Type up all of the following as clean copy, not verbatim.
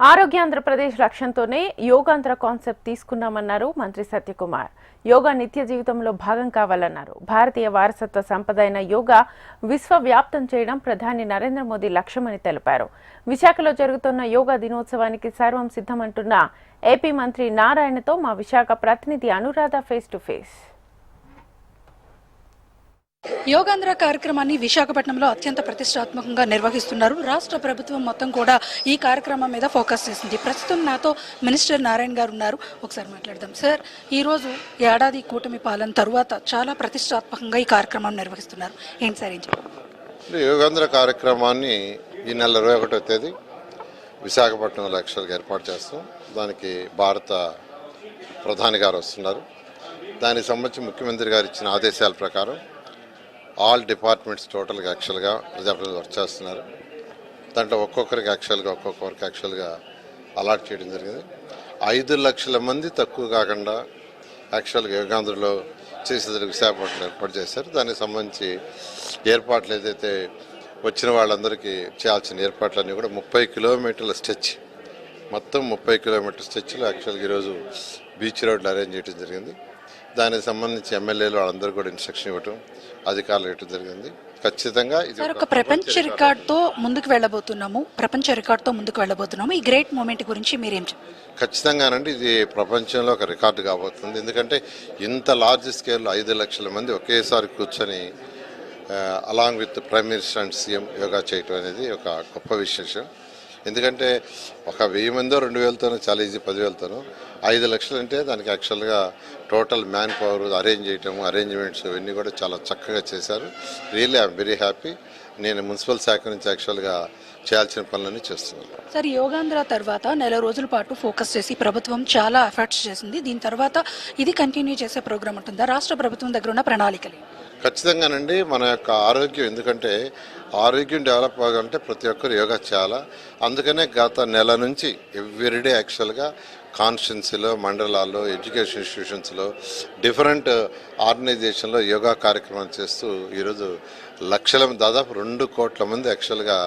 ఆరోగ్యాంధ్రప్రదేశ్ లక్ష్యంతోనే Yogandhra concept తీసుకున్నామన్నారు మంత్రి సత్యకుమార్. యోగా నిత్య జీవితంలో భాగం కావాలన్నారు. భారతీయ వారసత్వ సంపద అయిన యోగా విశ్వవ్యాప్తం చేయడం ప్రధాని నరేంద్ర మోదీ లక్ష్యమని తెలిపారు. విశాఖలో జరుగుతున్న యోగా దినోత్సవానికి సర్వం సిద్ధమంటున్న ఏపీ మంత్రి నారాయణతో మా విశాఖ ప్రతినిధి Anuradha face to face. Yogandhra కార్యక్రమాన్ని విశాఖపట్నంలో అత్యంత ప్రతిష్టాత్మకంగా నిర్వహిస్తున్నారు. రాష్ట్ర ప్రభుత్వం మొత్తం కూడా ఈ కార్యక్రమం మీద ఫోకస్ చేసింది. ప్రస్తుతం నాతో మినిస్టర్ నారాయణ గారు ఉన్నారు. ఒకసారి మాట్లాడదాం. సార్, ఈరోజు ఏడాది కూటమి పాలన తరువాత చాలా ప్రతిష్టాత్మకంగా ఈ కార్యక్రమం నిర్వహిస్తున్నారు. ఏంటి సార్ ఏం చెప్పండి? యోగాంధ్ర కార్యక్రమాన్ని ఈ నెల 21వ తేదీ విశాఖపట్నంలో యాక్చువల్గా ఏర్పాటు చేస్తాం. దానికి భారత ప్రధాని గారు వస్తున్నారు. దానికి సంబంధించి ముఖ్యమంత్రి గారు ఇచ్చిన ఆదేశాల ప్రకారం ఆల్ డిపార్ట్మెంట్స్ టోటల్గా యాక్చువల్గా ప్రజాప్రతినిధులు వర్క్ చేస్తున్నారు. దాంట్లో ఒక్కొక్కరికి యాక్చువల్గా అలాట్ చేయడం జరిగింది. 5 లక్షల మంది తక్కువ కాకుండా యాక్చువల్గా యోగాంధ్రలో చేసేందుకు విశాఖపట్నం ఏర్పాటు చేశారు. దానికి సంబంధించి ఏర్పాట్లు ఏదైతే వచ్చిన వాళ్ళందరికీ చేయాల్సిన ఏర్పాట్లన్నీ కూడా 30 కిలోమీటర్ల స్ట్రెచ్, మొత్తం 30 కిలోమీటర్ల స్ట్రెచ్లో యాక్చువల్గా ఈరోజు బీచ్ రోడ్లు అరేంజ్ చేయడం జరిగింది. దానికి సంబంధించి ఎమ్మెల్యేలు వాళ్ళందరూ కూడా ఇన్స్ట్రక్షన్ ఇవ్వటం, అధికారులు ఇవ్వటం జరిగింది. ఖచ్చితంగా ఇది ఒక ప్రపంచ రికార్డుతో ముందుకు వెళ్ళబోతున్నాము. ఈ గ్రేట్ మూమెంట్ గురించి మీరేం చెప్పారు? ఖచ్చితంగానండి, ఇది ప్రపంచంలో ఒక రికార్డు కాబోతుంది. ఎందుకంటే ఇంత లార్జ్ స్కేల్లో 5 లక్షల మంది ఒకేసారి కూర్చొని along with prime minister and CM yoga చేయటం అనేది ఒక గొప్ప విశేషం. ఎందుకంటే ఒక 1000 మందో 2000తోనో చాలా ఈజీ, 10,000తోనో 5 లక్షలు అంటే దానికి యాక్చువల్గా టోటల్ మ్యాన్ పవర్ అరేంజ్ చేయటము, అరేంజ్మెంట్స్ ఇవన్నీ కూడా చాలా చక్కగా చేశారు. Really I'm very happy. నేను మున్సిపల్ శాఖ నుంచి యాక్చువల్గా చేయాల్సిన పనులన్నీ చేస్తున్నాను. సార్, యోగాంధ్ర తర్వాత నెల రోజుల పాటు ఫోకస్ చేసి ప్రభుత్వం చాలా ఎఫర్ట్స్ చేసింది. దీని తర్వాత ఇది కంటిన్యూ చేసే ప్రోగ్రామ్ ఉంటుందా? రాష్ట్ర ప్రభుత్వం దగ్గర ఉన్న ప్రణాళికలు ఖచ్చితంగానండి. మన యొక్క ఆరోగ్యం, ఎందుకంటే ఆరోగ్యం డెవలప్ అవ్వాలంటే ప్రతి ఒక్కరు యోగా చేయాలా. అందుకనే గత నెల నుంచి ఎవ్రీడే యాక్చువల్గా కాన్స్టిట్యున్సీలో, మండలాల్లో, ఎడ్యుకేషన్ ఇన్స్టిట్యూషన్స్లో, డిఫరెంట్ ఆర్గనైజేషన్లో యోగా కార్యక్రమాలు చేస్తూ ఈరోజు దాదాపు 2 కోట్ల మంది యాక్చువల్గా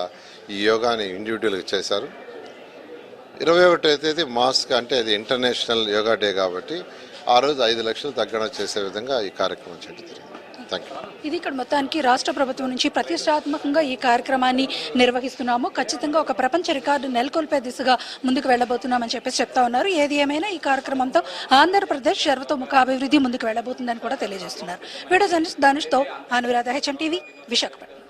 ఈ యోగాని ఇండివిజువల్గా చేశారు. 21వ తేదీ మాస్క్ అంటే అది ఇంటర్నేషనల్ యోగా డే కాబట్టి ఆ రోజు 5 లక్షలు తగ్గడం చేసే విధంగా ఈ కార్యక్రమం చేయడం జరిగింది. ఇది ఇక్కడ మొత్తానికి రాష్ట్ర ప్రభుత్వం నుంచి ప్రతిష్టాత్మకంగా ఈ కార్యక్రమాన్ని నిర్వహిస్తున్నాము. ఖచ్చితంగా ఒక ప్రపంచ రికార్డు నెలకొల్పే దిశగా ముందుకు వెళ్ళబోతున్నామని చెప్తా ఉన్నారు. ఏది ఏమైనా ఈ కార్యక్రమంతో ఆంధ్రప్రదేశ్ సర్వతోముఖ అభివృద్ధి ముందుకు వెళ్ళబోతుందని కూడా తెలియజేస్తున్నారు. వీడియో జర్నలిస్ట్ దానిష్తో అనురాధ, HM TV, విశాఖపట్నం.